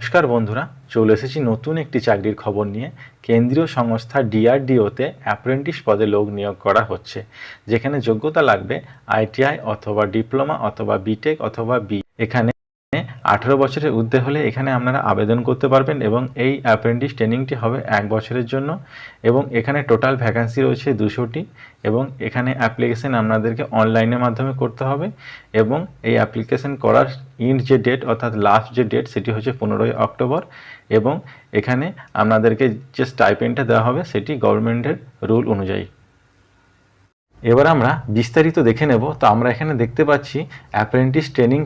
নমস্কার বন্ধুরা, চলে এসেছি নতুন একটি চাকরির খবর নিয়ে। কেন্দ্রীয় সংস্থা ডিআরডিওতে অ্যাপ্রেন্টিস পদে লোক নিয়োগ করা হচ্ছে, যেখানে যোগ্যতা লাগবে আইটিআই অথবা ডিপ্লোমা অথবা বিটেক অথবা এখানে 18 বছরের ঊর্ধ্বে হলে এখানে আপনারা আবেদন করতে পারবেন এবং এই অ্যাপ্রেন্টিস ট্রেনিংটি হবে 1 বছরের জন্য এবং এখানে টোটাল ভ্যাকান্সি রয়েছে 200টি এবং এখানে অ্যাপ্লিকেশন আপনাদেরকে অনলাইনের মাধ্যমে করতে হবে এবং এই অ্যাপ্লিকেশন করার যে ডেট অর্থাৎ লাস্ট যে ডেট সেটি হচ্ছে 15ই অক্টোবর এবং এখানে আপনাদেরকে যে স্টাইপেন্ডটা দেওয়া হবে সেটি গভর্নমেন্টের রুল অনুযায়ী। এবার আমরা বিস্তারিত দেখে নেব। তো আমরা এখানে দেখতে পাচ্ছি অ্যাপ্রেন্টিস ট্রেনিং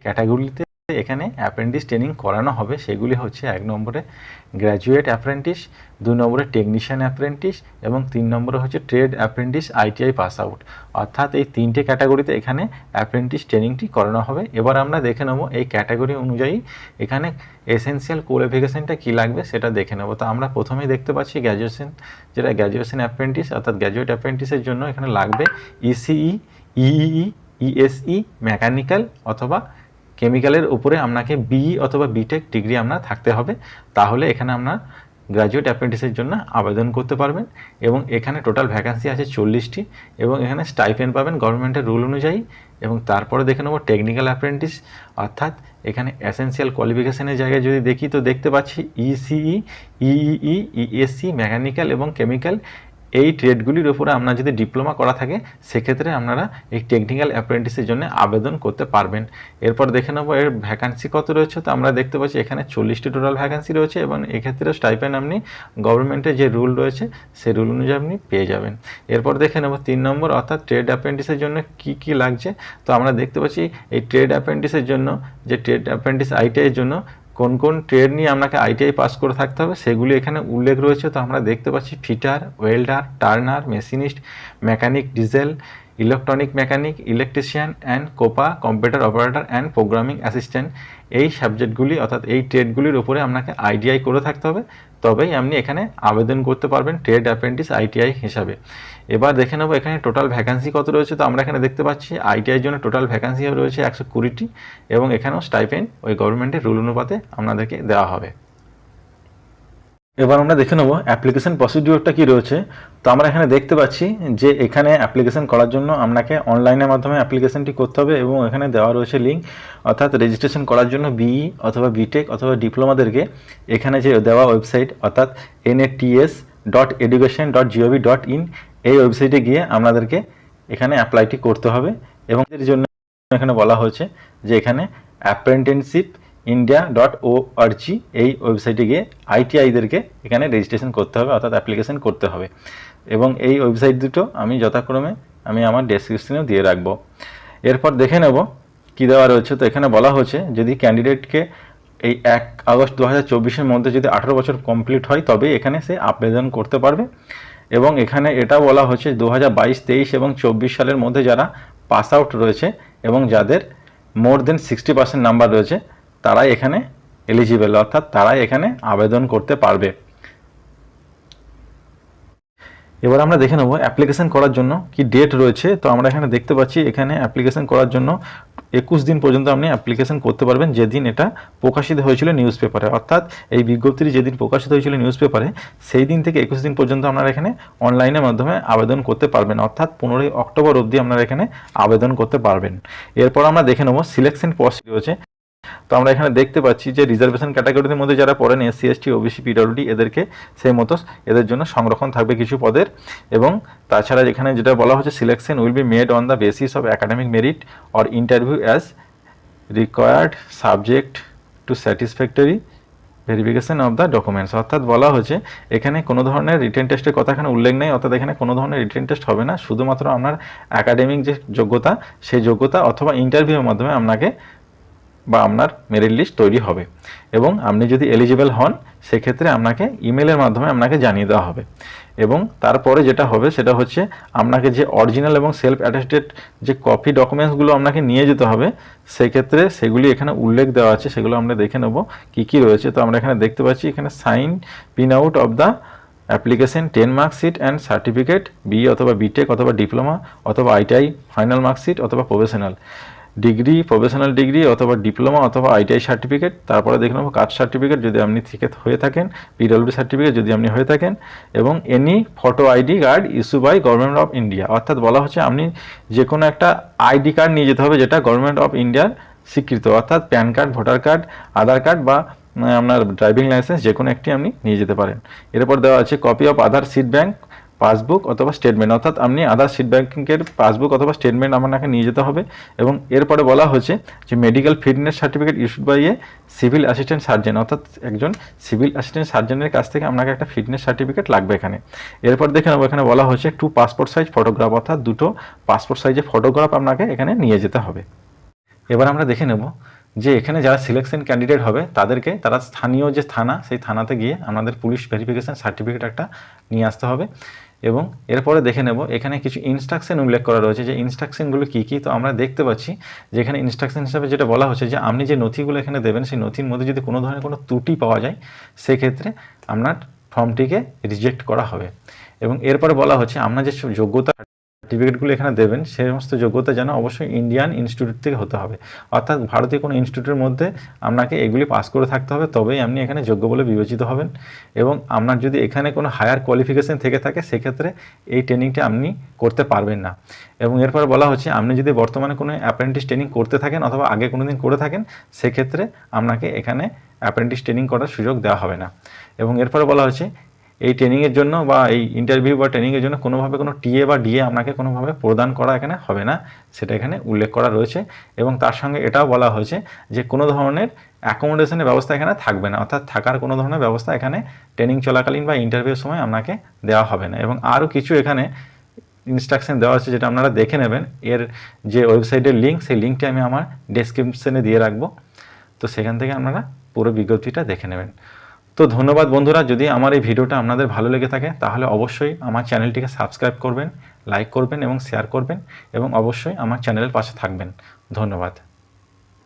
ক্যাটাগরিতে এখানে অ্যাপ্রেন্টিস ট্রেনিং করানো হবে। সেগুলি হচ্ছে 1 নম্বরে গ্র্যাজুয়েট অ্যাপ্রেন্টিস, 2 নম্বরে টেকনিশিয়ান অ্যাপ্রেন্টিস এবং 3 নম্বরে হচ্ছে trade apprentice ITI pass out. অর্থাৎ এই 3টে ক্যাটাগরিতে এখানে অ্যাপ্রেন্টিস ট্রেনিংটি করানো হবে। এবার আমরা দেখে নেব এই ক্যাটাগরি অনুযায়ী এখানে এসেনশিয়াল কোয়ালিফিকেশনটা কী লাগবে সেটা দেখে নেব। তো আমরা প্রথমেই দেখতে পাচ্ছি গ্র্যাজুয়েশন, যেটা গ্র্যাজুয়েশন অ্যাপ্রেন্টিস অর্থাৎ গ্র্যাজুয়েট অ্যাপ্রেন্টিসের জন্য এখানে লাগবে ইসিই, ইইই, ইএসই, মেকানিক্যাল অথবা কেমিক্যালের উপরে আপনাকে বিই অথবা বিটেক ডিগ্রি আপনার থাকতে হবে, তাহলে এখানে আপনার গ্র্যাজুয়েট অ্যাপ্রেন্টিসের জন্য আবেদন করতে পারবেন এবং এখানে টোটাল ভ্যাকান্সি আছে 40টি এবং এখানে স্টাইপেন্ড পাবেন গভর্নমেন্টের রুল অনুযায়ী। এবং তারপরে দেখে নেব টেকনিক্যাল অ্যাপ্রেন্টিস, অর্থাৎ এখানে এসেনশিয়াল কোয়ালিফিকেশনের জায়গায় যদি দেখি তো দেখতে পাচ্ছি ইসিই, ইইই, ইএসসি, মেকানিক্যাল এবং কেমিক্যাল। এই ট্রেডগুলির উপরে আপনার যদি ডিপ্লোমা করা থাকে সেক্ষেত্রে আপনারা এই টেকনিক্যাল অ্যাপ্রেন্টিসের জন্য আবেদন করতে পারবেন। এরপর দেখে নেব এর ভ্যাকান্সি কত রয়েছে। তো আমরা দেখতে পাচ্ছি এখানে 40টি টোটাল ভ্যাকান্সি রয়েছে এবং এক্ষেত্রে স্টাইপেন্ড আপনি গভর্নমেন্টের যে রুল রয়েছে সেই রুল অনুযায়ী আপনি পেয়ে যাবেন। এরপর দেখে নেব 3 নম্বর অর্থাৎ ট্রেড অ্যাপ্রেন্টিসের জন্য কি কি লাগছে। তো আমরা দেখতে পাচ্ছি এই ট্রেড অ্যাপ্রেন্টিসের জন্য যে ট্রেড অ্যাপ্রেন্টিস আইটিআইয়ের জন্য কোন কোন ট্রেড নিয়ে আপনাকে আইটিআই পাস করে থাকতে হবে সেগুলি এখানে উল্লেখ রয়েছে। তো আমরা দেখতে পাচ্ছি fitter, welder, turner, machinist, mechanic, diesel, electronic mechanic, electrician and COPA, computer operator and programming assistant. এই সাবজেক্টগুলি অর্থাৎ এই ট্রেডগুলির উপরে আপনাকে আইটিআই করে থাকতে হবে, তবেই আপনি এখানে আবেদন করতে পারবেন ট্রেড অ্যাপ্রেন্টিস আইটিআই হিসাবে। এবার দেখে নেব এখানে টোটাল ভ্যাকান্সি কত রয়েছে। তো আমরা এখানে দেখতে পাচ্ছি আইটিআইয়ের জন্য টোটাল ভ্যাকান্সি রয়েছে 120টি এবং এখানেও স্টাইপেন্ড ওই গভর্নমেন্টের রুল অনুপাতে আপনাদেরকে দেওয়া হবে। এবার আমরা দেখে নেব অ্যাপ্লিকেশন প্রসিডিওরটা কী রয়েছে। তো আমরা এখানে দেখতে পাচ্ছি যে এখানে অ্যাপ্লিকেশন করার জন্য আপনাকে অনলাইনের মাধ্যমে অ্যাপ্লিকেশনটি করতে হবে এবং এখানে দেওয়া রয়েছে লিঙ্ক, অর্থাৎ রেজিস্ট্রেশন করার জন্য বিই অথবা বিটেক অথবা ডিপ্লোমাদেরকে এখানে যে দেওয়া ওয়েবসাইট অর্থাৎ nats.education.gov.in এই ওয়েবসাইটে গিয়ে আপনাদেরকে এখানে অ্যাপ্লাইটি করতে হবে এবং এর জন্য এখানে বলা হয়েছে যে এখানে অ্যাপ্রেন্টিসশিপ india.org এই ওয়েবসাইটে গিয়ে আইটিআইদেরকে এখানে রেজিস্ট্রেশন করতে হবে অর্থাৎ অ্যাপ্লিকেশন করতে হবে এবং এই ওয়েবসাইট দুটো আমি যথাক্রমে আমার ডেসক্রিপশনেও দিয়ে রাখবো। এরপর দেখে নেব কী দেওয়া রয়েছে। তো এখানে বলা হয়েছে যদি ক্যান্ডিডেটকে এই 1 আগস্ট 2024-এর মধ্যে যদি 18 বছর কমপ্লিট হয় তবেই এখানে সে আবেদন করতে পারবে এবং এখানে এটা বলা হচ্ছে 2022, 23 এবং 24 সালের মধ্যে যারা পাস আউট রয়েছে এবং যাদের মোর দেন 60% নাম্বার রয়েছে তারাই এখানে এলিজিবল, অর্থাৎ তারাই এখানে আবেদন করতে পারবে। এবার আমরা দেখে নেব অ্যাপ্লিকেশন করার জন্য কি ডেট রয়েছে। তো আমরা এখানে দেখতে পাচ্ছি এখানে অ্যাপ্লিকেশন করার জন্য 21 দিন পর্যন্ত আপনি অ্যাপ্লিকেশন করতে পারবেন, যেদিন এটা প্রকাশিত হয়েছিল নিউজ পেপারে, অর্থাৎ এই বিজ্ঞপ্তিটি যেদিন প্রকাশিত হয়েছিল নিউজ পেপারে সেই দিন থেকে 21 দিন পর্যন্ত আপনারা এখানে অনলাইনের মাধ্যমে আবেদন করতে পারবেন, অর্থাৎ 15ই অক্টোবর অবধি আপনারা এখানে আবেদন করতে পারবেন। এরপর আমরা দেখে নেব সিলেকশন প্রসেস রয়েছে। তো আমরা এখানে দেখতে পাচ্ছি যে রিজার্ভেশন ক্যাটাগরির মধ্যে যারা পড়েন এসসি, এসটি, ওবিসি, পিডব্লিউডি এদেরকে সেই মতো এদের জন্য সংরক্ষণ থাকবে কিছু পদের এবং তাছাড়া এখানে যেটা বলা হচ্ছে selection will be made on the basis of academic merit or interview as required subject to satisfactory verification of the documents. অর্থাৎ বলা হচ্ছে এখানে কোনো ধরনের রিটেন টেস্টের কথা এখানে উল্লেখ নেই, অর্থাৎ এখানে কোনো ধরনের রিটেন টেস্ট হবে না, শুধুমাত্র আপনার একাডেমিক যে যোগ্যতা সেই যোগ্যতা অথবা ইন্টারভিউর মাধ্যমে আপনাকে বা আপনার মেরিট লিস্ট তৈরি হবে এবং আপনি যদি এলিজিবল হন সেক্ষেত্রে আপনাকে ইমেলের মাধ্যমে আপনাকে জানিয়ে দেওয়া হবে এবং তারপরে যেটা হবে সেটা হচ্ছে আপনাকে যে অরিজিনাল এবং সেলফ অ্যাটেস্টেড যে কপি ডকুমেন্টসগুলো আপনাকে নিয়ে যেতে হবে সেক্ষেত্রে সেগুলি এখানে উল্লেখ দেওয়া আছে, সেগুলো আমরা দেখে নেব কী কী রয়েছে। তো আমরা এখানে দেখতে পাচ্ছি এখানে sign print out of the application 10 marksheet and certificate BE অথবা বিটেক অথবা ডিপ্লোমা অথবা আইটিআই ফাইনাল মার্কশিট অথবা প্রফেশনাল ডিগ্রি, প্রফেশনাল ডিগ্রি অথবা ডিপ্লোমা অথবা আইটিআই সার্টিফিকেট, তারপরে দেখে নেবো কাস্ট সার্টিফিকেট যদি আপনি থেকে হয়ে থাকেন, পিডব্লিউডি সার্টিফিকেট যদি আপনি হয়ে থাকেন, এবং any photo ID card issue by government of India. অর্থাৎ বলা হচ্ছে আপনি যে কোনো একটা আইডি কার্ড নিয়ে যেতে হবে যেটা গভর্নমেন্ট অফ ইন্ডিয়ার স্বীকৃত, অর্থাৎ প্যান কার্ড, ভোটার কার্ড, আধার কার্ড বা আপনার ড্রাইভিং লাইসেন্স যে কোনো একটি আপনি নিয়ে যেতে পারেন। এরপর দেওয়া আছে copy of Aadhaar seed bank passbook অথবা স্টেটমেন্ট, অর্থাৎ আপনি আধার সিড ব্যাংকের পাসবুক অথবা স্টেটমেন্ট আপনাকে নিয়ে যেতে হবে। এবং এরপরে বলা হচ্ছে যে medical fitness certificate issued by a civil assistant surgeon, অর্থাৎ একজন সিভিল অ্যাসিস্ট্যান্ট সার্জনের কাছ থেকে আপনাকে একটা ফিটনেস সার্টিফিকেট লাগবে এখানে। এরপর দেখে নেবো এখানে বলা হচ্ছে 2 পাসপোর্ট সাইজ ফটোগ্রাফ, অর্থাৎ 2টো পাসপোর্ট সাইজের ফটোগ্রাফ আপনাকে এখানে নিয়ে যেতে হবে। এবার আমরা দেখে নেব যে এখানে যারা সিলেকশন ক্যান্ডিডেট হবে তাদেরকে তারা স্থানীয় যে থানা, সেই থানাতে গিয়ে আমাদের পুলিশ ভেরিফিকেশন সার্টিফিকেট একটা নিয়ে আসতে হবে। এবং এরপরে দেখে নেব এখানে কিছু ইনস্ট্রাকশন উল্লেখ করা রয়েছে, যে ইনস্ট্রাকশনগুলো কী কী। তো আমরা দেখতে পাচ্ছি যে এখানে ইনস্ট্রাকশন হিসাবে যেটা বলা হচ্ছে যে আপনি যে নথিগুলো এখানে দেবেন সেই নথির মধ্যে যদি কোনো ধরনের কোনো ত্রুটি পাওয়া যায় সেক্ষেত্রে আপনার ফর্মটিকে রিজেক্ট করা হবে। এবং এরপরে বলা হচ্ছে আপনার যে যোগ্যতা সার্টিফিকেটগুলো এখানে দেবেন সেই সমস্ত যোগ্যতা যেন অবশ্যই ইন্ডিয়ান ইনস্টিটিউট থেকে হতে হবে, অর্থাৎ ভারতীয় কোনো ইনস্টিটিউটের মধ্যে আপনাকে এগুলি পাস করে থাকতে হবে, তবেই আপনি এখানে যোগ্য বলে বিবেচিত হবেন। এবং আপনার যদি এখানে কোনো হায়ার কোয়ালিফিকেশন থেকে থাকে সেক্ষেত্রে এই ট্রেনিংটা আপনি করতে পারবেন না। এবং এরপরে বলা হচ্ছে আপনি যদি বর্তমানে কোনো অ্যাপ্রেন্টিস ট্রেনিং করতে থাকেন অথবা আগে কোনো দিন করে থাকেন সেক্ষেত্রে আপনাকে এখানে অ্যাপ্রেন্টিস ট্রেনিং করার সুযোগ দেওয়া হবে না। এবং এরপরে বলা হচ্ছে এই ট্রেনিংয়ের জন্য বা এই ইন্টারভিউ বা ট্রেনিংয়ের জন্য কোনোভাবে কোনো টিএ বা ডিএ আপনাকে কোনোভাবে প্রদান করা এখানে হবে না, সেটা এখানে উল্লেখ করা রয়েছে। এবং তার সঙ্গে এটাও বলা হয়েছে যে কোনো ধরনের অ্যাকোমোডেশনের ব্যবস্থা এখানে থাকবে না, অর্থাৎ থাকার কোনো ধরনের ব্যবস্থা এখানে ট্রেনিং চলাকালীন বা ইন্টারভিউর সময় আপনাকে দেওয়া হবে না। এবং আরও কিছু এখানে ইনস্ট্রাকশন দেওয়া আছে যেটা আপনারা দেখে নেবেন। এর যে ওয়েবসাইটের লিঙ্ক, সেই লিঙ্কটি আমি আমার ডেসক্রিপশনে দিয়ে রাখবো, তো সেখান থেকে আপনারা পুরো বিজ্ঞপ্তিটা দেখে নেবেন। তো ধন্যবাদ বন্ধুরা, যদি আমার এই ভিডিওটা আপনাদের ভালো লেগে থাকে তাহলে অবশ্যই আমার চ্যানেলটিকে সাবস্ক্রাইব করবেন, লাইক করবেন এবং শেয়ার করবেন, এবং অবশ্যই আমার চ্যানেলের পাশে থাকবেন। ধন্যবাদ।